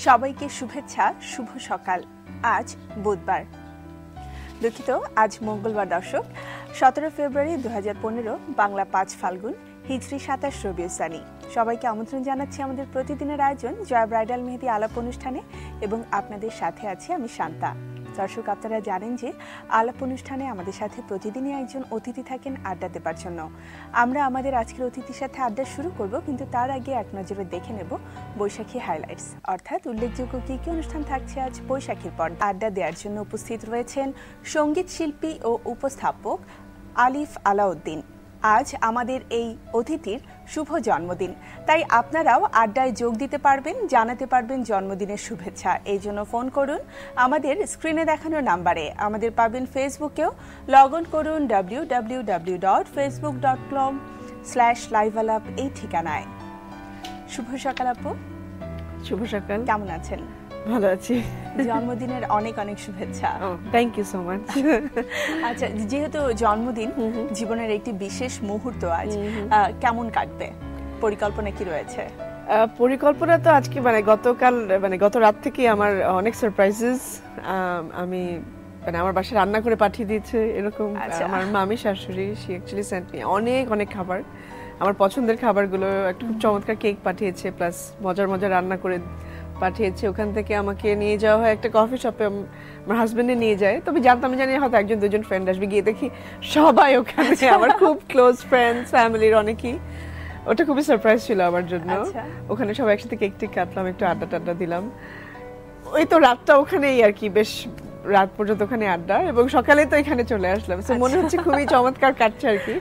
সবাইকে শুভেচ্ছা, শুভ সকাল। আজ বুধবার, দুঃখিত, আজ মঙ্গলবার দর্শক, 17 ফেব্রুয়ারি 2015, বাংলা 5 ফাল্গুন, হিজরি 27 রবিউল সানি। সবাইকে আমন্ত্রণ জানাচ্ছি আমাদের প্রতিদিনের আয়োজন জয়া ব্রাইডাল মেহেদি আলাপ অনুষ্ঠানে, এবং আপনাদের সাথে আছি আমি শান্তা। দর্শক, আপনারা জানেন যে আলাপ অনুষ্ঠানে আমাদের সাথে প্রতিদিনই একজন অতিথি থাকেন আড্ডা দেবার জন্য। আমরা আমাদের আজকের অতিথির সাথে আড্ডা শুরু করব, কিন্তু তার আগে এক নজরে দেখে নেব বৈশাখী হাইলাইটস, অর্থাৎ উল্লেখযোগ্য কী কী অনুষ্ঠান থাকছে আজ বৈশাখীর পর। আড্ডা দেওয়ার জন্য উপস্থিত রয়েছেন সঙ্গীত শিল্পী ও উপস্থাপক আলিফ আলাউদ্দিন। আজ আমাদের এই অতিথির শুভ জন্মদিন, তাই আপনারাও আড্ডায় যোগ দিতে পারবেন, জানাতে পারবেন জন্মদিনের শুভেচ্ছা। এই জন্য ফোন করুন আমাদের স্ক্রিনে দেখানো নাম্বারে। আমাদের পাবেন ফেসবুকেও, লগ অন করুন www.facebook.com/livealap এই ঠিকানায়। শুভ সকাল আপু। শুভ সকাল, কেমন আছেন? ভালো আছি। জন্মদিনের অনেক অনেক শুভেচ্ছা। Thank you so much. আচ্ছা, যেহেতু জন্মদিন, জীবনের একটি বিশেষ মুহূর্ত আজ, কেমন কাটবে, পরিকল্পনা কি রয়েছে? পরিকল্পনা তো আজকে গত রাত থেকে আমার অনেক সারপ্রাইজেস। আমি আমার বাসায় রান্না করে পাঠিয়ে দিয়েছে এরকম আমার মামি শাশুড়ি। শি অ্যাকচুয়ালি সেন্ট মি অনেক অনেক খাবার, আমার পছন্দের খাবারগুলো। একটা খুব চমৎকার কেক পাঠিয়েছে, প্লাস মজার মজার রান্না করে পাঠিয়েছে। ওখান থেকে আমাকে নিয়ে যাওয়া হয় একটা কফি শপে, আমার হাজবেন্ডে নিয়ে যায়। তবে জানতাম জানি হয়তো একজন দুজন ফ্রেন্ড আসবে, গিয়ে দেখি সবাই ওখানে, আমার খুব ক্লোজ ফ্রেন্ডস, ফ্যামিলির অনেকেই। ওটা খুবই সারপ্রাইজ ছিল আমার জন্য। ওখানে সবাই একসাথে কেক টেক কাটলাম, একটু আড্ডা টাড্ডা দিলাম। ওই তো রাতটা ওখানেই আর কি, বেশ রাত পর্যন্ত ওখানে আড্ডা, এবং সকালে তো এখানে চলে আসলাম। সো মনে হচ্ছে খুবই চমৎকার কাটছে আর কি।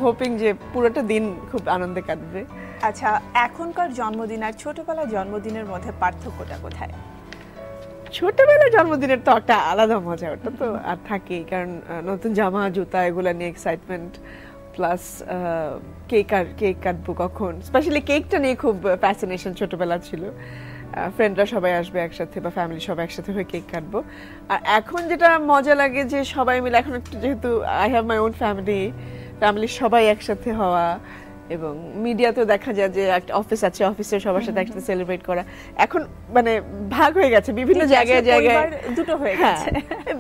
হোপিং যে পুরোটা দিন খুব আনন্দে কাটবে। আচ্ছা, এখনকার জন্মদিন আর ছোটবেলার জন্মদিনের মধ্যে পার্থক্যটা কোথায়? ছোটবেলার জন্মদিনের তো একটা আলাদা মজা, ওটা তো আর থাকেই, কারণ নতুন জামা জুতা এগুলো নিয়ে এক্সাইটমেন্ট, প্লাস কেক কাটবো কখন। স্পেশালি কেকটা নিয়ে খুব ফ্যাসিনেশন ছোটবেলা ছিল। ফ্রেন্ডরা সবাই আসবে একসাথে, বা ফ্যামিলি সবাই একসাথে হয়ে কেক কাটবো। আর এখন যেটা মজা লাগে যে সবাই মিলে, এখন একটু যেহেতু আই হ্যাভ মাই ওন ফ্যামিলির সবাই একসাথে হওয়া, এবং মিডিয়াতেও দেখা যায় যে একটা অফিস আছে, অফিসের সবার সাথে একসাথে সেলিব্রেট করা। এখন ভাগ হয়ে গেছে বিভিন্ন জায়গায়, দুটো হয়ে গেছে,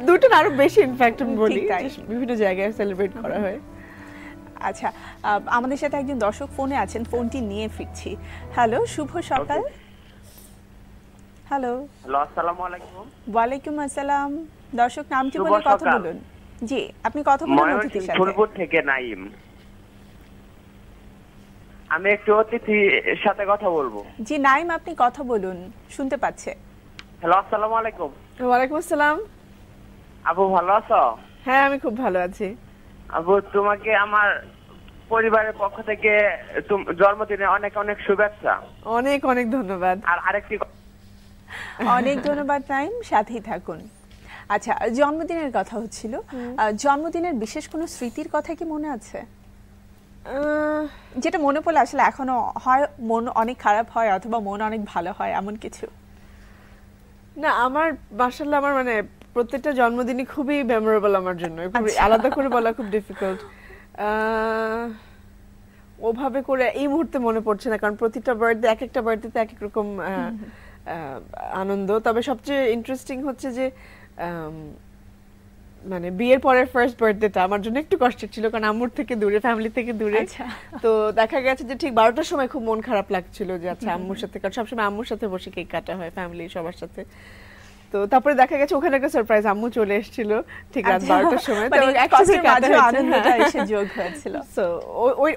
দুটো না আরো বেশি ইনফ্যাক্ট বলি, বিভিন্ন জায়গায় সেলিব্রেট করা হয়। আচ্ছা, আমাদের সাথে একজন দর্শক ফোনে আছেন, ফোনটি নিয়ে ফিরছি। হ্যালো, শুভ সকাল। হ্যালো, আসসালামু আলাইকুম। ওয়ালাইকুম আসসালাম। দর্শক নাম কি বলে কথা বলুন? জি, আপনি কথা বলুন অতিথির সাথে। ফুলপুর থেকে নাইম। আমি একটু অতিথির সাথে কথা বলবো। জি নাইম, আপনি কথা বলুন, শুনতে পাচ্ছে। হ্যালো, আসসালামু আলাইকুম। ওয়ালাইকুম আসসালাম। আপু ভালো আছো? হ্যাঁ, আমি খুব ভালো আছি। আপু, তোমাকে আমার পরিবারের পক্ষ থেকে জন্মদিনে অনেক অনেক শুভেচ্ছা। অনেক অনেক ধন্যবাদ। আর আরেকটি অনেক ধন্যবাদ নাইম, সাথেই থাকুন। আচ্ছা, জন্মদিনের কথা হচ্ছিল, জন্মদিনের বিশেষ কোনো স্মৃতির কথা কি মনে আছে, যেটা মনে পড়লে আসলে এখনো হয় মন অনেক খারাপ হয়, অথবা মন অনেক ভালো হয়, এমন কিছু? না, আমার মাশাআল্লাহ আমার প্রত্যেকটা জন্মদিনই খুবই মেমোরেবল আমার জন্য। আলাদা করে বলা খুব ডিফিকাল্ট, ওভাবে করে এই মুহূর্তে মনে পড়ছে না, কারণ প্রতিটা বার্থডে একটা বার্থডেতে এক এক রকম আনন্দ। তবে সবচেয়ে ইন্টারেস্টিং হচ্ছে যে বিয়ের পরের ফার্স্ট বার্থডেটা আমার জন্য একটু কষ্টের ছিল, কারণ আম্মুর থেকে দূরে, ফ্যামিলি থেকে দূরে। তো দেখা গেছে যে ঠিক 12টার সময় খুব মন খারাপ লাগছিল যে আচ্ছা আম্মুর সাথে, কারণ সবসময় আম্মুর সাথে বসে কেক কাটা হয় ফ্যামিলি সবার সাথে। তো তারপরে দেখা গেছে ওখানে একটা সারপ্রাইজ, আম্মু চলে এসেছিল ঠিক রাত 12টার সময়, তো একসাথে আনন্দটা এসে যোগ হয়েছিল। সো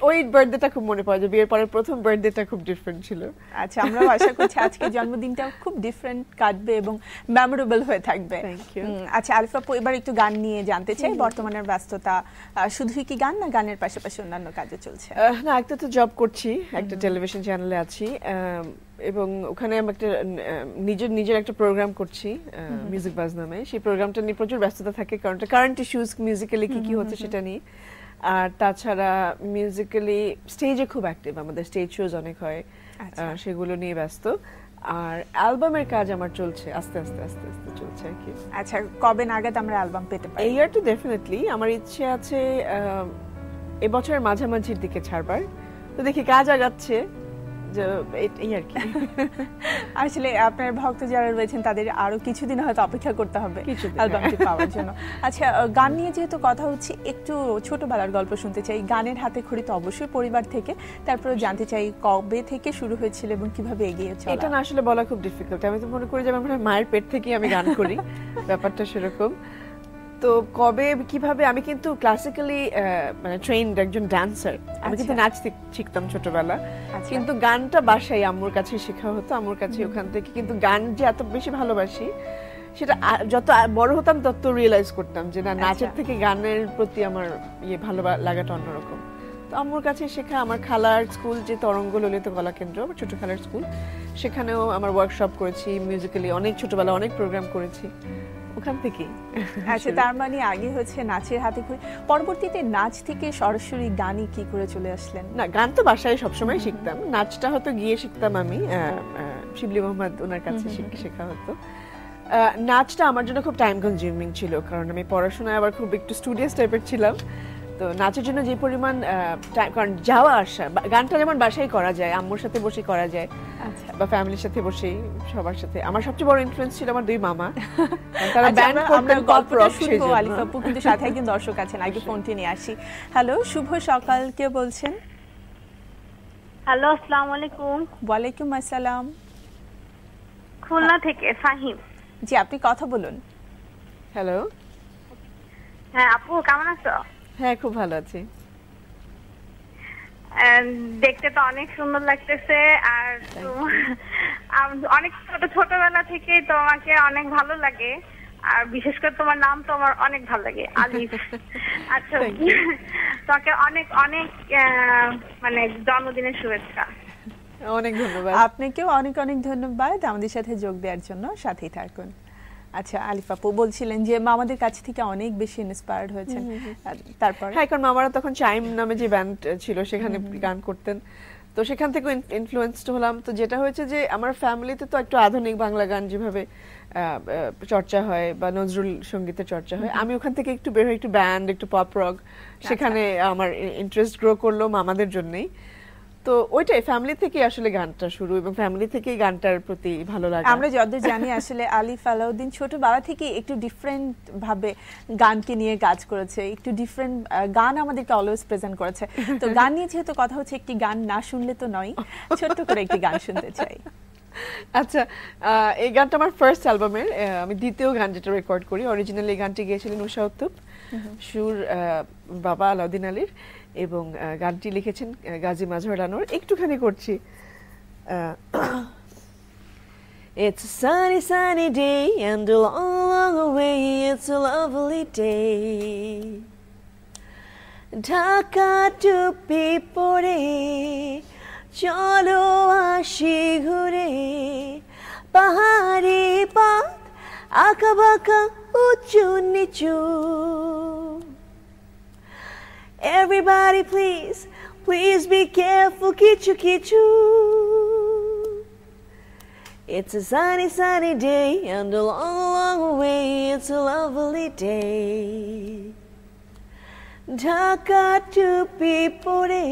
ওই বার্থডেটা খুব মনে পড়ে, যে বিয়ের পরের প্রথম বার্থডেটা খুব ডিফারেন্ট ছিল। আচ্ছা, আমরা আশা করছি আজকে জন্মদিনটা খুব ডিফারেন্ট কাটবে এবং মেমোরেবল হয়ে থাকবে। Thank you. আচ্ছা আলিফা আপু, এবার একটু গান নিয়ে জানতে চাই। বর্তমানের ব্যস্ততা শুধুই কি গান, না গানের পাশাপাশি অন্যান্য কাজও চলছে? না, একটা তো জব করছি, একটা টেলিভিশন চ্যানেলে আছি, এবং ওখানে আমি একটা নিজের একটা প্রোগ্রাম করছি মিউজিক বাজ নামে। সেই প্রোগ্রামটা নিয়ে প্রচুর ব্যস্ততা থাকে, কারণ কারেন্ট ইস্যুস মিউজিক্যালি কি হচ্ছে সেটা নিয়ে। আর তাছাড়া মিউজিক্যালি স্টেজে খুব অ্যাক্টিভ, আমাদের স্টেজ শোজ অনেক হয়, সেগুলো নিয়ে ব্যস্ত। আর অ্যালবামের কাজ আমার চলছে, আস্তে আস্তে চলছে আর কি। আচ্ছা, কবে নাগাদ আমরা অ্যালবাম পেতে পারি? এই ইয়ার তো ডেফিনেটলি আমার ইচ্ছে আছে এবছরের মাঝামাঝির দিকে ছাড়বার। তো দেখি কাজ আগাচ্ছে, এই আর কি। আসলে আপনার ভক্ত যারা রয়েছেন তাদের আরো কিছুদিন হয়তো অপেক্ষা করতে হবে অ্যালবামটি পাওয়ার জন্য। আচ্ছা, গান নিয়ে যেহেতু কথা হচ্ছে, একটু ছোটবেলার গল্প শুনতে চাই। গানের হাতে খড়ি তো অবশ্যই পরিবার থেকে, তারপরে জানতে চাই কবে থেকে শুরু হয়েছিল এবং কিভাবে এগিয়ে চলা। এটা না আসলে বলা খুব ডিফিকাল্ট। আমি তো মনে করি যে আমার মায়ের পেট থেকেই আমি গান করি, ব্যাপারটা সেরকম। তো কবে কিভাবে, আমি কিন্তু ক্লাসিক্যালি মানে ট্রেইনড একজন ডান্সার। আমি কিন্তু নাচ শিখতাম ছোটবেলা, কিন্তু গানটা বাসায় আম্মুর কাছে শেখা হতো, আম্মুর কাছে। ওখান থেকে কিন্তু গান যে এত বেশি ভালোবাসি সেটা যত বড় হতাম তত রিয়েলাইজ করতাম যে না, নাচের থেকে গানের প্রতি আমার ভালো লাগাটা অন্যরকম। তো আম্মুর কাছে শেখা। আমার খালার স্কুল যে তরঙ্গ ললিত কলা কেন্দ্র, আমার ছোট খালার স্কুল, সেখানেও আমার ওয়ার্কশপ করেছি মিউজিক্যালি, অনেক ছোটবেলা অনেক প্রোগ্রাম করেছি ওখান থেকে। আচ্ছা, তার মানে আগে হচ্ছে নাচের হাতে খড়ি, পরবর্তীতে নাচ থেকে সরাসরি গানই কি করে চলে আসলেন? না, গান তো বাসায় সবসময় শিখতাম, নাচটা হয়তো গিয়ে শিখতাম আমি শিবলি মোহাম্মদ ওনার কাছে শেখা হতো। নাচটা আমার জন্য খুব টাইম কনজিউমিং ছিল, কারণ আমি পড়াশোনায় আবার খুব একটু স্টুডিয়াস টাইপের ছিলাম। তো নাচের জন্য যে পরিমাণ কারণ যাওয়া আসা, গানটা যেমন বাসায় করা যায়, আম্মুর সাথে বসে করা যায়, আচ্ছা, বা ফ্যামিলির সাথে বসে সবার সাথে। আমার সবচেয়ে বড় ইনফ্লুয়েন্স ছিল আমার দুই মামা, তারা ব্যান্ড করতেন, পপ রক। শুনবো আলিফ আপু, কিন্তু সাথে একজন দর্শক আছেন, আগে ফোনটি নিয়ে আসি। হ্যালো, শুভ সকাল, কে বলছেন? হ্যালো, আসসালামু আলাইকুম। ওয়ালাইকুম আসসালাম। খুলনা থেকে ফাহিম। জি, আপনি কথা বলুন। হ্যালো। হ্যাঁ আপু, কেমন আছো? হ্যাঁ, খুব ভালো আছি। দেখতে তো অনেক সুন্দর লাগতেছে, আর অনেক ছোটবেলা থেকে তোমাকে অনেক ভালো লাগে, আর বিশেষ করে তোমার নাম তো আমার অনেক ভালো লাগে, আলিফ। আচ্ছা, তোমাকে অনেক অনেক মানে জন্মদিনের শুভেচ্ছা। অনেক ধন্যবাদ। আপনাকেও অনেক অনেক ধন্যবাদ আমাদের সাথে যোগ দেওয়ার জন্য, সাথেই থাকুন। আচ্ছা, আলিফ আপু বলছিলেন যে মামাদের কাছ থেকে অনেক বেশি ইন্সপায়ার্ড হয়েছেন, তারপর? হ্যাঁ, কারণ মামারা তখন চাইম নামে যে ব্যান্ড ছিল সেখানে গান করতেন, তো সেখান থেকে ইনফ্লুয়েন্সড হলাম। তো যেটা হয়েছে যে আমার ফ্যামিলিতে তো একটু আধুনিক বাংলা গান যেভাবে চর্চা হয় বা নজরুল সঙ্গীতের চর্চা হয়, আমি ওখান থেকে একটু বের হয়ে একটু ব্যান্ড, একটু পপ রক, সেখানে আমার ইন্টারেস্ট গ্রো করলো মামাদের জন্যই। তো ওইটাই ফ্যামিলি থেকে আসলে গানটা শুরু, এবং ফ্যামিলি থেকেই গানটার প্রতি ভালো লাগে। আমরা যতদূর জানি আসলে আলিফ আলাউদ্দিন ছোটবেলা থেকে একটু ডিফারেন্ট ভাবে গানকে নিয়ে কাজ করেছে, একটু ডিফারেন্ট গান আমাদেরকে অলওয়েজ প্রেজেন্ট করেছে। তো গান নিয়ে যেহেতু কথা হচ্ছে, একটি গান না শুনলে তো নয়, ছোট্ট করে একটি গান শুনতে চাই। আচ্ছা, এই গানটা আমার ফার্স্ট অ্যালবামের, আমি দ্বিতীয় গান যেটা রেকর্ড করি। অরিজিনালি এই গানটি গেয়েছিলেন উষা উত্তপ, সুর বাবা আলাউদ্দিন আলীর, এবং গানটি লিখেছেন গাজী মাজহার আনোয়ার। একটুখানি করছি। It's a sunny, sunny day and a long, long way, it's a lovely day. Dhaka টুপি পরে চলো আসি ঘুরে, পাহাড়ি পথ আঁকা বাঁকা উঁচু নিচু। Everybody please, please be careful, kichu kichu. It's a sunny, sunny day and a long, long way, it's a lovely day. Dhaka টুপি পরে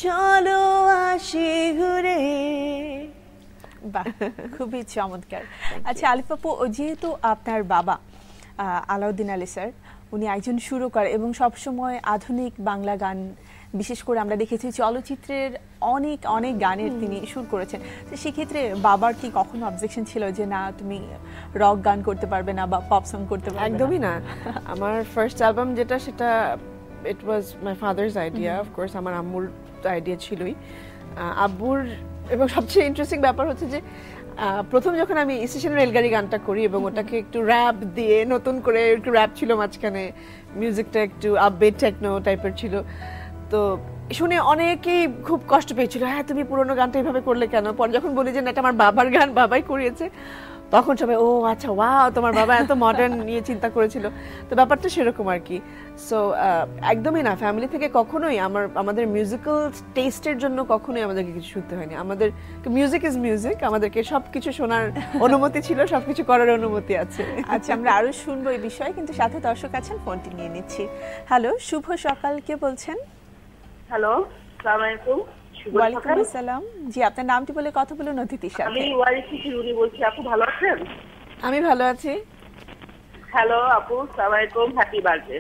চলো আসি ঘুরে। বাহ, খুবই চমৎকার। আচ্ছা আলিফ আপু, যেহেতু আপনার বাবা আলাউদ্দিন আলী স্যার, উনি একজন সুরকার এবং সবসময় আধুনিক বাংলা গান, বিশেষ করে আমরা দেখেছি চলচ্চিত্রের অনেক অনেক গানের তিনি সুর করেছেন, তো সেক্ষেত্রে বাবার কি কখনো অবজেকশন ছিল যে না তুমি রক গান করতে পারবে না বা পপ সং করতে পারবে? একদমই না। আমার ফার্স্ট অ্যালবাম যেটা, সেটা ইট ওয়াজ মাই ফাদার্স আইডিয়া। অফকোর্স আমার আম্মুর আইডিয়া ছিলই, আব্বুর। এবং সবচেয়ে ইন্টারেস্টিং ব্যাপার হচ্ছে যে প্রথম যখন আমি স্টেশন রেলগাড়ি গানটা করি এবং ওটাকে একটু র্যাপ দিয়ে, নতুন করে একটু র্যাপ ছিল মাঝখানে, মিউজিকটা একটু আপবিট টেকনো টাইপের ছিল, তো শুনে অনেকেই খুব কষ্ট পেয়েছিল, হ্যাঁ তুমি পুরোনো গানটা এইভাবে করলে কেন? পরে যখন বলি যে না, এটা আমার বাবার গান, বাবাই করিয়েছে, তখন সবাই ও আচ্ছা, ওয়াও, তোমার বাবা এত মডার্ন নিয়ে চিন্তা করেছিল। তো ব্যাপারটা সেরকম আর কি। সো একদমই না, ফ্যামিলি থেকে কখনোই আমাদের মিউজিক্যাল টেস্টের জন্য কখনোই আমাদেরকে কিছু শুনতে হয়নি। আমাদের মিউজিক ইজ মিউজিক, আমাদেরকে সবকিছু শোনার অনুমতি ছিল, সবকিছু করার অনুমতি আছে। আচ্ছা, আমরা আরো শুনবো এই বিষয়ে, কিন্তু সাথে দর্শক আছেন, ফোনটি নিয়ে নিচ্ছি। হ্যালো, শুভ সকাল, কে বলছেন? হ্যালো, আসসালামু আলাইকুম। ওয়ালাইকুম আসসালাম। জি, আপনার নামটি বলে কথা বলুন অতিথির সাথে। আমি ওয়ারিসি শিরুনি বলছি। আপু ভালো আছেন? আমি ভালো আছি। হ্যালো আপু, আসসালামু আলাইকুম, happy birthday.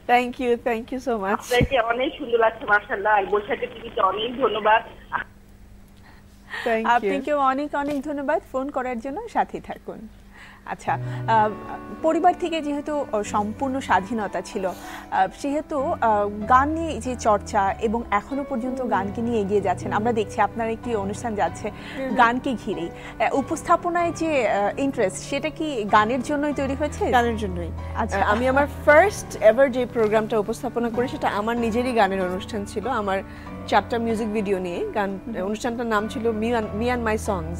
Thank you so much. আপনাকে অনেক সুন্দর লাগছে মাশাআল্লাহ, আর বৈশাখী টিভিতে অনেক ধন্যবাদ। আপনাকে অনেক অনেক ধন্যবাদ ফোন করার জন্য, সাথে থাকুন। আচ্ছা, পরিবার থেকে যেহেতু সম্পূর্ণ স্বাধীনতা ছিল, সেহেতু গান নিয়ে যে চর্চা এবং এখনো পর্যন্ত গানকে নিয়ে এগিয়ে যাচ্ছেন, আমরা দেখছি আপনার একটি অনুষ্ঠান যাচ্ছে গানকে ঘিরেই। উপস্থাপনায় যে ইন্টারেস্ট, সেটা কি গানের জন্যই তৈরি হয়েছে? গানের জন্যই। আচ্ছা, আমি আমার ফার্স্ট এভার যে প্রোগ্রামটা উপস্থাপনা করি সেটা আমার নিজেরই গানের অনুষ্ঠান ছিল। আমার 4টা মিউজিক ভিডিও নিয়ে গান, অনুষ্ঠানটার নাম ছিল মি অ্যান্ড মাই সংস।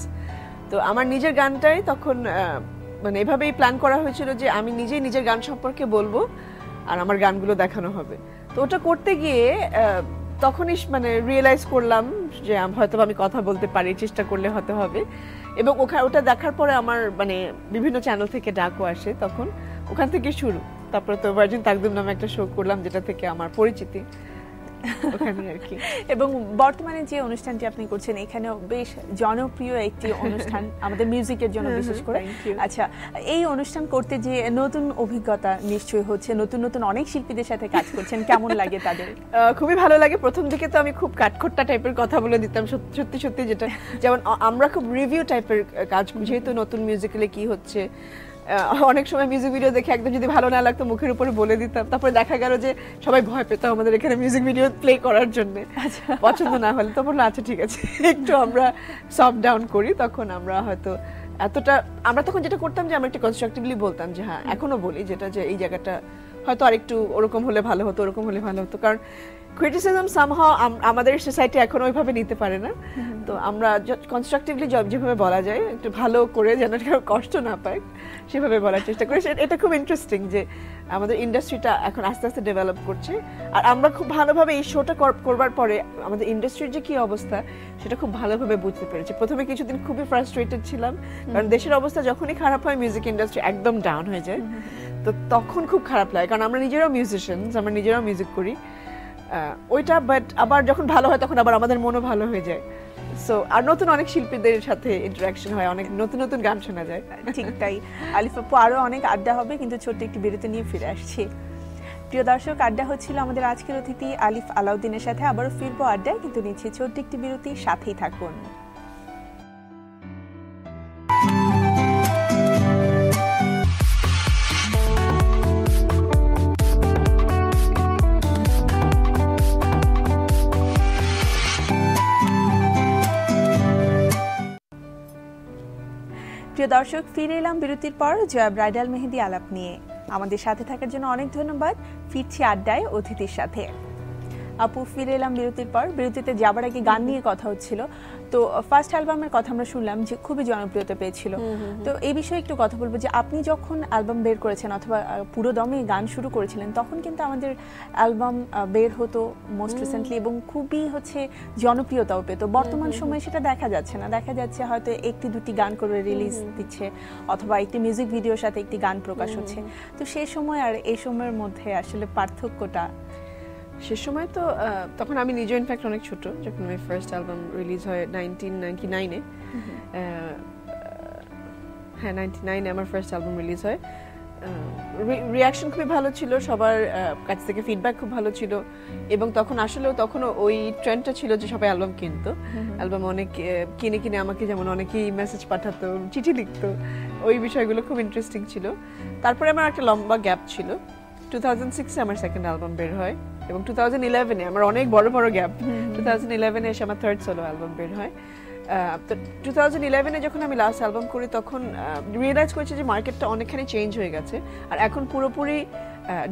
তো আমার নিজের গানটাই তখন মানে এভাবেই প্ল্যান করা হয়েছিল যে আমি নিজেই নিজের গান সম্পর্কে বলবো আর আমার গানগুলো দেখানো হবে। তো ওটা করতে গিয়ে তখনই মানে রিয়েলাইজ করলাম যে হয়তো আমি কথা বলতে পারি, চেষ্টা করলে হতে হবে। এবং ওটা দেখার পরে আমার মানে বিভিন্ন চ্যানেল থেকে ডাকও আসে, তখন ওখান থেকে শুরু। তারপরে তো ভার্জিন তাকদুম নামে একটা শো করলাম, যেটা থেকে আমার পরিচিতি ওখানে আর কি। এবং বর্তমানে যে অনুষ্ঠানটি আপনি করছেন, এখানেও বেশ জনপ্রিয় একটি অনুষ্ঠান আমাদের মিউজিকের জন্য বিশেষ করে। আচ্ছা, এই অনুষ্ঠান করতে যে নতুন অভিজ্ঞতা নিশ্চয়ই হচ্ছে, নতুন নতুন অনেক শিল্পীদের সাথে কাজ করছেন, কেমন লাগে তাদের? খুবই ভালো লাগে। প্রথম দিকে তো আমি খুব কাঠখোট্টা টাইপের কথা বলে দিতাম, সত্যি সত্যি, যেটা যেমন আমরা খুব রিভিউ টাইপের কাজ, যেহেতু নতুন মিউজিক্যালে কি হচ্ছে, অনেক সময় মিউজিক ভিডিও দেখে একদম যদি ভালো না লাগতো মুখের উপরে বলে দিতাম। তারপরে দেখা গেল যে সবাই ভয় পেত আমাদের এখানে মিউজিক ভিডিও প্লে করার জন্য, পছন্দ না হলে। তখন আচ্ছা ঠিক আছে, একটু আমরা সফট ডাউন করি। তখন আমরা হয়তো এতটা, আমরা তখন যেটা করতাম যে আমরা একটু কনস্ট্রাকটিভলি বলতাম যে হ্যাঁ, এখনো বলি যেটা, যে এই জায়গাটা হয়তো আরেকটু ওরকম হলে ভালো হতো, ওরকম হলে ভালো হতো। কারণ ক্রিটিসিজম সামহাও আমাদের সোসাইটি এখন ওইভাবে নিতে পারে না। তো আমরা কনস্ট্রাকটিভলি যেভাবে বলা যায়, একটু ভালো করে যেন কেউ কষ্ট না পায় সেভাবে বলার চেষ্টা করি। এটা খুব ইন্টারেস্টিং যে আমাদের ইন্ডাস্ট্রিটা এখন আস্তে আস্তে ডেভেলপ করছে। আর আমরা খুব ভালোভাবে এই শোটা করবার পরে আমাদের ইন্ডাস্ট্রির যে কি অবস্থা সেটা খুব ভালোভাবে বুঝতে পেরেছি। প্রথমে কিছুদিন খুবই ফ্রাস্ট্রেটেড ছিলাম, কারণ দেশের অবস্থা যখনই খারাপ হয় মিউজিক ইন্ডাস্ট্রি একদম ডাউন হয়ে যায়। তো তখন খুব খারাপ লাগে, কারণ আমরা নিজেরাও মিউজিশিয়ানস, আমরা নিজেরাও মিউজিক করি ওইটা। বাট আবার যখন ভালো হয় তখন আবার আমাদের মনও ভালো হয়ে যায়। সো আর নতুন অনেক শিল্পীদের সাথে ইন্টারাকশন হয়, অনেক নতুন নতুন গান শোনা যায়। ঠিক তাই আলিফ আপু, আরো অনেক আড্ডা হবে, কিন্তু ছোট্ট একটি বিরতি নিয়ে ফিরে আসছি। প্রিয় দর্শক, আড্ডা হচ্ছিল আমাদের আজকের অতিথি আলিফ আলাউদ্দিনের সাথে। আবারও ফিরবো আড্ডায়, কিন্তু নিচ্ছে ছোট্ট একটি বিরতি, সাথেই থাকুন। প্রিয় দর্শক, ফিরে এলাম বিরতির পর জয়া ব্রাইডাল মেহেদি আলাপ নিয়ে। আমাদের সাথে থাকার জন্য অনেক ধন্যবাদ। ফিরছি আড্ডায় অতিথির সাথে। আপু, ফিরে এলাম বিরতির পর। বিরতিতে যাবার আগে গান নিয়ে কথা হচ্ছিল। তো ফার্স্ট অ্যালবামের কথা আমরা শুনলাম যে খুবই জনপ্রিয়তা পেয়েছিল। তো এই বিষয়ে একটু কথা বলবো যে আপনি যখন অ্যালবাম বের করেছেন অথবা পুরো দমে গান শুরু করেছিলেন, তখন কিন্তু আমাদের অ্যালবাম বের হতো মোস্ট রিসেন্টলি এবং খুবই জনপ্রিয়তাও পেত। বর্তমান সময়ে সেটা দেখা যাচ্ছে না, দেখা যাচ্ছে হয়তো একটি দুটি গান করে রিলিজ দিচ্ছে অথবা একটি মিউজিক ভিডিওর সাথে একটি গান প্রকাশ হচ্ছে। তো সেই সময় আর এই সময়ের মধ্যে আসলে পার্থক্যটা? সে সময় তো তখন আমি নিজে ইনফ্যাক্ট অনেক ছোট, যখন আমার ফার্স্ট অ্যালবাম রিলিজ হয় 1999-এ। হ্যাঁ, 99-এ আমার ফার্স্ট অ্যালবাম রিলিজ হয়। রিয়াকশন খুবই ভালো ছিল, সবার কাছ থেকে ফিডব্যাক খুব ভালো ছিল। এবং তখন আসলেও তখনও ওই ট্রেন্ডটা ছিল যে সবাই অ্যালবাম কিনতো, অ্যালবাম অনেক কিনে আমাকে যেমন অনেকেই মেসেজ পাঠাতো, চিঠি লিখতো, ওই বিষয়গুলো খুব ইন্টারেস্টিং ছিল। তারপরে আমার একটা লম্বা গ্যাপ ছিল। 2006-এ আমার সেকেন্ড অ্যালবাম বের হয় এবং 2011-এ আমার অনেক বড় বড় গ্যাপ। 2011-এ এসে আমার থার্ড সোলো অ্যালবাম বের হয়। তো 2011-এ যখন আমি লাস্ট অ্যালবাম করি, তখন রিয়েলাইজ করেছি যে মার্কেটটা অনেকখানি চেঞ্জ হয়ে গেছে। আর এখন পুরোপুরি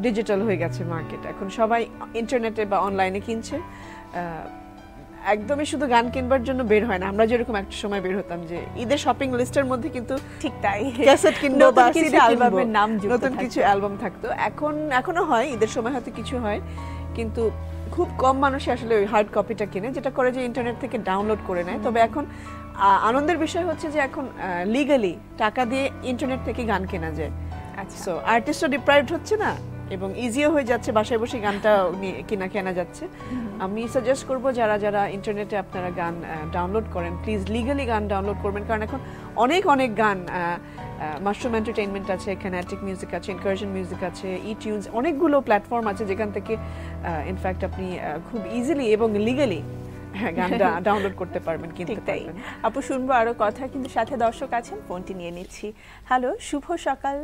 ডিজিটাল হয়ে গেছে মার্কেট। এখন সবাই ইন্টারনেটে বা অনলাইনে কিনছে। একদমই শুধু গান কিনবার জন্য বের হয় না, আমরা যেরকম একটা সময় বের হতাম যে ঈদের শপিং লিস্টের মধ্যে কিন্তু ঠিক তাই ক্যাসেট কিনবো বা সিডি অ্যালবামের নাম যুক্ত নতুন কিছু অ্যালবাম থাকতো। এখনো হয়, ঈদের সময় হয়তো কিছু হয়, কিন্তু খুব কম মানুষই আসলে ওই হার্ড কপিটা কিনে, যেটা করে যে ইন্টারনেট থেকে ডাউনলোড করে নেয়। তবে এখন আনন্দের বিষয় হচ্ছে যে এখন লিগালি টাকা দিয়ে ইন্টারনেট থেকে গান কেনা যায়। আচ্ছা, সো আর্টিস্টও ডিপ্রাইভড হচ্ছে না, এবং ইজিও হয়ে যাচ্ছে, বাসায় বসে গানটা কেনা যাচ্ছে। আমি সাজেস্ট করব যারা যারা ইন্টারনেটে আপনারা গান ডাউনলোড করেন, প্লিজ লিগালি গান ডাউনলোড করবেন, কারণ এখন অনেক গান, মাশরুম এন্টারটেইনমেন্ট আছে, কাইনেটিক মিউজিক আছে, ইনকারশন মিউজিক আছে, ইটিউনস, অনেকগুলো প্ল্যাটফর্ম আছে যেখান থেকে ইনফ্যাক্ট আপনি খুব ইজিলি এবং লিগালি গানটা ডাউনলোড করতে পারবেন, কিনতে পারবেন। আপু শুনবো আরো কথা, কিন্তু সাথে দর্শক আছেন, ফোনটি নিয়ে নিচ্ছি। হ্যালো, শুভ সকাল।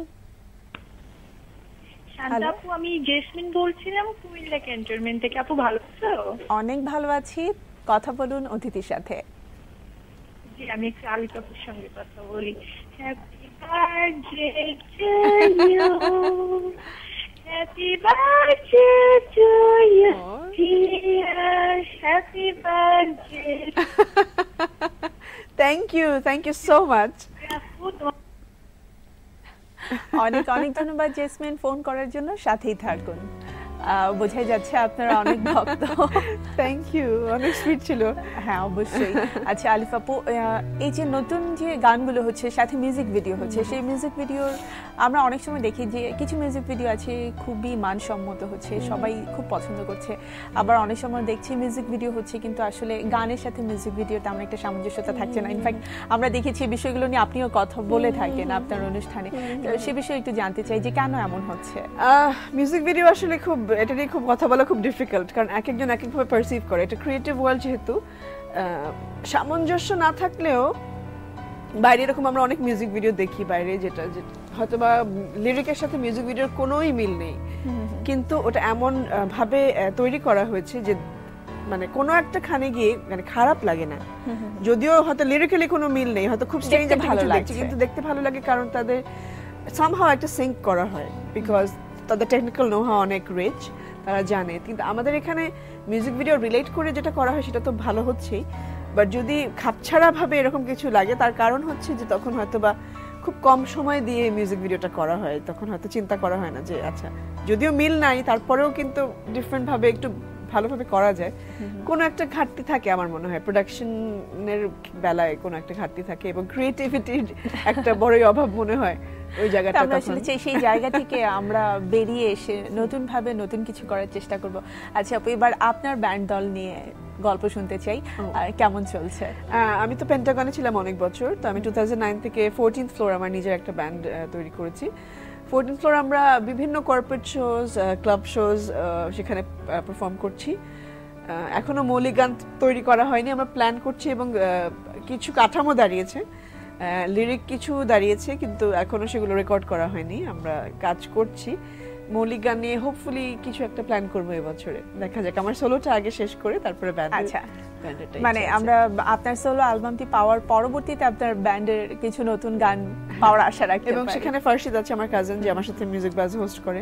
শান্তা আপু, আমি জেসমিন বলছিলাম কুমিল্লা ক্যান্টনমেন্ট থেকে। আপু ভালো আছো? অনেক ভালো আছি, কথা বলুন অতিথির সাথে। জি, আমি একটু আলিফ আপুর সঙ্গে কথা বলি। Happy birthday to you, happy birthday to you dear, happy birthday. Thank you so much. অনেক ধন্যবাদ জেসমিন ফোন করার জন্য, সাথেই থাকুন। বোঝাই যাচ্ছে আপনারা অনেক ভক্ত। থ্যাংক ইউ, অনেক সুইট ছিল। হ্যাঁ অবশ্যই। আচ্ছা আলিফ আপু, এই যে নতুন যে গানগুলো হচ্ছে সাথে মিউজিক ভিডিও হচ্ছে, সেই মিউজিক ভিডিওর আমরা অনেক সময় দেখি যে কিছু মিউজিক ভিডিও আছে খুবই মানসম্মত হচ্ছে, সবাই খুব পছন্দ করছে, আবার অনেক সময় দেখছি মিউজিক ভিডিও হচ্ছে কিন্তু আসলে গানের সাথে মিউজিক ভিডিও তেমন একটা সামঞ্জস্যতা থাকছে না। ইনফ্যাক্ট আমরা দেখেছি এই বিষয়গুলো নিয়ে আপনিও কথা বলে থাকেন আপনার অনুষ্ঠানে, সে বিষয়ে একটু জানতে চাই যে কেন এমন হচ্ছে। মিউজিক ভিডিও আসলে খুব, এটা নিয়ে খুব কথা বলা খুব ডিফিকাল্ট, কারণ এক একজন এক একভাবে পারসিভ করে। এটা ক্রিয়েটিভ ওয়ার্ল্ড, যেহেতু সামঞ্জস্য না থাকলেও বাইরে এরকম আমরা অনেক মিউজিক ভিডিও দেখি বাইরে, যেটা হয়তো বা লিরিকের সাথে মিউজিক ভিডিওর কোনোই মিল নেই, কিন্তু ওটা এমন ভাবে তৈরি করা হয়েছে যে মানে কোনো একটা খানে গিয়ে মানে খারাপ লাগে না, যদিও হয়তো লিরিক্যালি কোনো মিল নেই, হয়তো খুব স্ট্রেঞ্জ ভালো লাগছে, কিন্তু দেখতে ভালো লাগে কারণ তাদের সামহাও একটা সিঙ্ক করা হয়, বিকজ তাদের টেকনিক্যাল নোহা অনেক রিচ, তারা জানে। কিন্তু আমাদের এখানে মিউজিক ভিডিও রিলেট করে যেটা করা হয় সেটা তো ভালো হচ্ছেই, বাট যদি খাপছাড়া ভাবে এরকম কিছু লাগে তার কারণ হচ্ছে যে তখন হয়তো বা খুব কম সময় দিয়ে মিউজিক ভিডিওটা করা হয়, তখন হয়তো চিন্তা করা হয় না যে আচ্ছা যদিও মিল নাই তারপরেও কিন্তু ডিফারেন্ট ভাবে একটু ভালোভাবে করা যায়। কোনো একটা ঘাটতি থাকে আমার মনে হয়, প্রোডাকশনের বেলায় কোনো একটা ঘাটতি থাকে এবং ক্রিয়েটিভিটির একটা বড়ই অভাব মনে হয় ওই জায়গাটা। আমরা আসলে সেই জায়গা থেকে আমরা বেরিয়ে এসে নতুন ভাবে নতুন কিছু করার চেষ্টা করব। আচ্ছা আপু, এবার আপনার ব্যান্ড দল নিয়ে গল্প শুনতে চাই, কেমন চলছে? আমি তো পেন্টাগনে ছিলাম অনেক বছর, তো আমি 2009 থেকে 14th ফ্লোর আমার নিজের একটা ব্যান্ড তৈরি করেছি। 14th ফ্লোর আমরা বিভিন্ন কর্পোরেট শোজ, ক্লাব শোজ সেখানে পারফর্ম করছি। এখনো মৌলিক গান তৈরি করা হয়নি, আমরা প্ল্যান করছি এবং কিছু কাঠামো দাঁড়িয়েছে, লিরিক কিছু দাঁড়িয়েছে, কিন্তু এখনো সেগুলো রেকর্ড করা হয়নি। আমরা কাজ করছি মৌলিক গান নিয়ে, হোপফুলি কিছু একটা প্ল্যান করবো এবছরে, দেখা যাক। আমার সোলোটা আগে শেষ করে তারপরে ব্যান্ড। আচ্ছা, মানে আমরা আপনার সোলো অ্যালবামটি পাওয়ার পরবর্তীতে আপনার ব্যান্ডের কিছু নতুন গান পাওয়ার আশা রাখতে পারি। এবং সেখানে ফারশিদ আছে আমার কাজিন, যে আমার সাথে মিউজিক বাজ হোস্ট করে,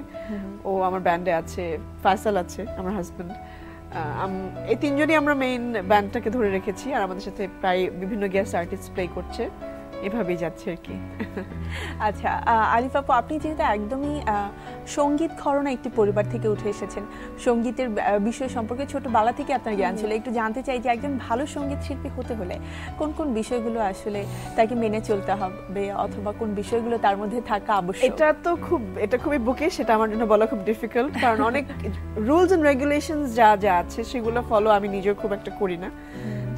ও আমার ব্যান্ডে আছে। ফায়সাল আছে আমার হাজবেন্ড। এই তিনজনই আমরা মেইন ব্যান্ডটাকে ধরে রেখেছি, আর আমাদের সাথে প্রায় বিভিন্ন গেস্ট আর্টিস্ট প্লে করছে, এভাবেই যাচ্ছে আর কি। আচ্ছা আলিফ আপু, আপনি যেহেতু একদমই সঙ্গীত ঘরানা একটি পরিবার থেকে উঠে এসেছেন, সঙ্গীতের বিষয় সম্পর্কে ছোটবেলা থেকে আপনার জ্ঞান ছিল, একটু জানতে চাই যে একজন ভালো সঙ্গীত শিল্পী হতে হলে কোন কোন বিষয়গুলো আসলে তাকে মেনে চলতে হবে, অথবা কোন বিষয়গুলো তার মধ্যে থাকা আবশ্যক? এটা খুবই বুকে, সেটা আমার জন্য বলা খুব ডিফিকাল্ট, কারণ অনেক রুলস এন্ড রেগুলেশনস যা আছে সেগুলো ফলো আমি নিজেও খুব একটা করি না।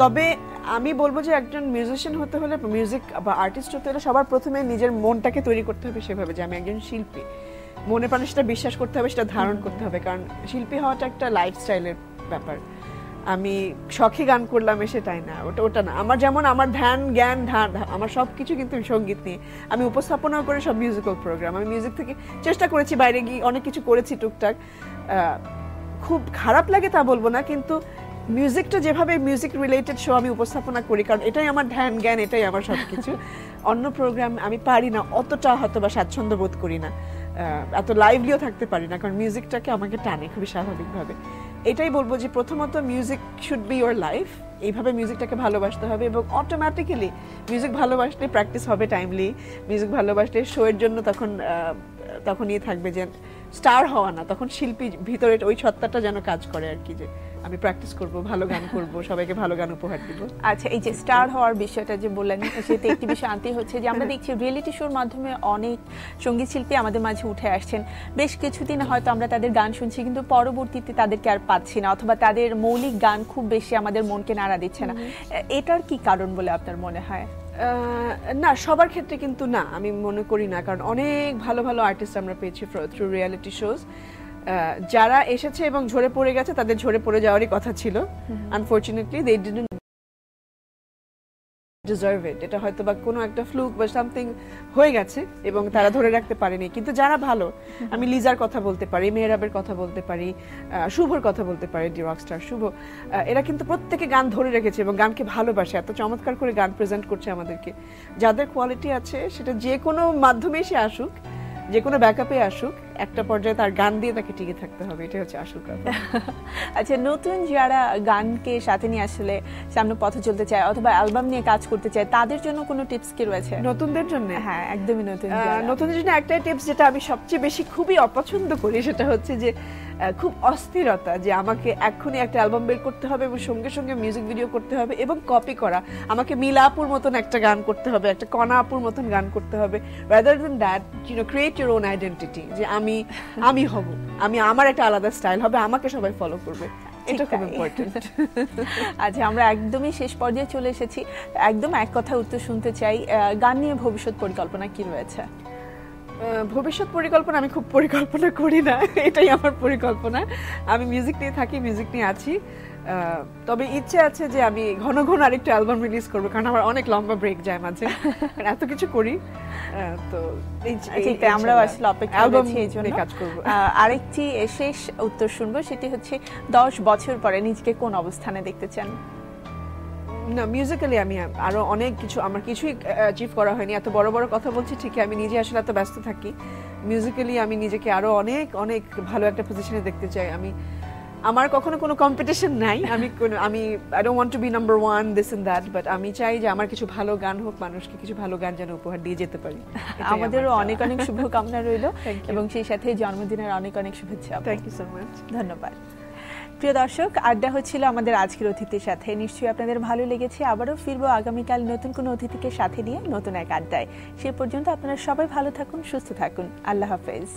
তবে আমি বলবো যে একজন মিউজিশিয়ান হতে হলে, মিউজিক বা আর্টিস্ট হতে হলে সবার প্রথমে নিজের মনটাকে তৈরি করতে হবে সেভাবে যে আমি একজন শিল্পী, মনে প্রাণে সেটা বিশ্বাস করতে হবে, সেটা ধারণ করতে হবে, কারণ শিল্পী হওয়াটা একটা লাইফস্টাইলের ব্যাপার। আমি শখে গান করলাম সেটাই না, ওটা না। আমার যেমন আমার ধ্যান জ্ঞান আমার সবকিছু কিন্তু সঙ্গীত নিয়ে। আমি উপস্থাপনাও করে সব মিউজিক্যাল প্রোগ্রাম, আমি মিউজিক থেকে চেষ্টা করেছি, বাইরে গিয়ে অনেক কিছু করেছি টুকটাক। খুব খারাপ লাগে তা বলবো না, কিন্তু মিউজিকটা যেভাবে মিউজিক রিলেটেড শো আমি উপস্থাপনা করি, কারণ এটাই আমার ধ্যান জ্ঞান, এটাই আমার সবকিছু। অন্য প্রোগ্রাম আমি পারি না, অতটা হয়তো বা স্বাচ্ছন্দ্য বোধ করি না, এত লাইভলিও থাকতে পারি না, কারণ মিউজিকটাকে আমাকে টানে খুবই স্বাভাবিকভাবে। এটাই বলবো যে প্রথমত music should be your life, এইভাবে মিউজিকটাকে ভালোবাসতে হবে, এবং অটোমেটিক্যালি মিউজিক ভালোবাসলে প্র্যাকটিস হবে টাইমলি, মিউজিক ভালোবাসলে শো এর জন্য তখন ইয়ে থাকবে যে স্টার হওয়া না, তখন শিল্পী ভিতরে ওই সত্তাটা যেন কাজ করে আর কি, যে আমি প্র্যাকটিস করব, ভালো গান করব, সবাইকে ভালো গান উপহার দিব। আচ্ছা, এই যে স্টার হওয়ার বিষয়টা যে বললেন, সেটা একটি বিষয় আনতে হচ্ছে যে আমরা দেখছি রিয়েলিটি শোর মাধ্যমে অনেক সঙ্গীত শিল্পী আমাদের মাঝে উঠে আসছেন। বেশ কিছুদিন হয়তো আমরা তাদের গান শুনছি, কিন্তু পরবর্তীতে তাদেরকে আর পাচ্ছি না, অথবা তাদের মৌলিক গান খুব বেশি আমাদের মনকে নাড়া দিচ্ছে না। এটার কি কারণ বলে আপনার মনে হয়? না, সবার ক্ষেত্রে কিন্তু না, আমি মনে করি না, কারণ অনেক ভালো ভালো আর্টিস্ট আমরা পেয়েছি থ্রু রিয়েলিটি শোজ। যারা এসেছে এবং ঝরে পড়ে গেছে, তাদের ঝরে পড়ে যাওয়ারই কথা ছিল। Unfortunately they didn't deserve it. এটা হয়তো বা কোনো একটা ফ্লুক বা সামথিং হয়ে গেছে এবং তারা ধরে রাখতে পারেনি। কিন্তু যারা ভালো, আমি লিজার কথা বলতে পারি, মেহরাবের কথা বলতে পারি, শুভর কথা বলতে পারি, দি রকস্টার শুভ, এরা কিন্তু প্রত্যেকে গান ধরে রেখেছে এবং গানকে ভালোবাসে, এত চমৎকার করে গান প্রেজেন্ট করছে আমাদেরকে। যাদের কোয়ালিটি আছে, সেটা যে কোনো মাধ্যমে সে আসুক, যে কোনো ব্যাকআপে আসুক, একটা পর্যায়ে তার গান দিয়ে তাকে টিকে থাকতে হবে, এটা হচ্ছে আসল কথা। আচ্ছা, নতুন যারা গানকে সাথে নিয়ে আসলে সামনে পথে চলতে চায় অথবা অ্যালবাম নিয়ে কাজ করতে চায়, তাদের জন্য কোনো টিপস কি রয়েছে নতুনদের জন্য? হ্যাঁ, একদমই নতুনদের জন্য একটাই টিপস যেটা আমি সবচেয়ে বেশি খুবই অপছন্দ করি, সেটা হচ্ছে যে খুব অস্থিরতা, যে আমাকে এক্ষুনি একটা অ্যালবাম বের করতে হবে এবং সঙ্গে সঙ্গে মিউজিক ভিডিও করতে হবে এবং কপি করা, আমাকে মিলা আপুর মতন একটা গান করতে হবে, একটা কণা আপুর মতন গান করতে হবে। Rather than that, you know, create your own identity, যে আমি হব, আমার একটা আলাদা স্টাইল হবে, আমাকে সবাই ফলো করবে, এটা খুব ইম্পর্টেন্ট। আচ্ছা, আমরা একদমই শেষ পর্যায়ে চলে এসেছি, একদম এক কথা উত্তর শুনতে চাই। গান নিয়ে ভবিষ্যৎ পরিকল্পনা কি রয়েছে? ভবিষ্যৎ পরিকল্পনা আমি খুব পরিকল্পনা করি না, এটাই আমার পরিকল্পনা। আমি মিউজিক নিয়ে থাকি, মিউজিক নিয়ে আছি, তবে ইচ্ছে আছে যে আমি ঘন ঘন আরেকটা অ্যালবাম রিলিজ করবো, কারণ আমার অনেক লম্বা ব্রেক যায় মাঝে, এত কিছু করি। তো আমরাও আসলে অপেক্ষা করছি এই জন্য কাজ করব। আরেকটি শেষ উত্তর শুনবো, সেটি হচ্ছে 10 বছর পরে নিজেকে কোন অবস্থানে দেখতে চান? না, মিউজিক্যালি আমি আরো অনেক কিছু, আমার কিছুই অ্যাচিভ করা হয়নি। এত বড় বড় কথা বলছি ঠিকই, আমি নিজে আসলে এত ব্যস্ত থাকি। মিউজিক্যালি আমি নিজেকে আরো অনেক অনেক ভালো একটা পজিশনে দেখতে চাই। আমার কখনো কোনো কম্পিটিশন নাই, আমি I don't want to be number 1 this and that, but আমি চাই যে আমার কিছু ভালো গান হোক, মানুষকে কিছু ভালো গান যেন উপহার দিয়ে যেতে পারি। আমাদেরও অনেক অনেক শুভকামনা রইল এবং সেই সাথে জন্মদিনের অনেক অনেক শুভেচ্ছা। Thank you so much. ধন্যবাদ। প্রিয় দর্শক, আড্ডা হচ্ছিল আমাদের আজকের অতিথির সাথে। নিশ্চয়ই আপনাদের ভালো লেগেছে। আবারও ফিরবো আগামীকাল নতুন কোনো অতিথিকে সাথে নিয়ে নতুন এক আড্ডায়। সে পর্যন্ত আপনারা সবাই ভালো থাকুন, সুস্থ থাকুন। আল্লাহ হাফেজ।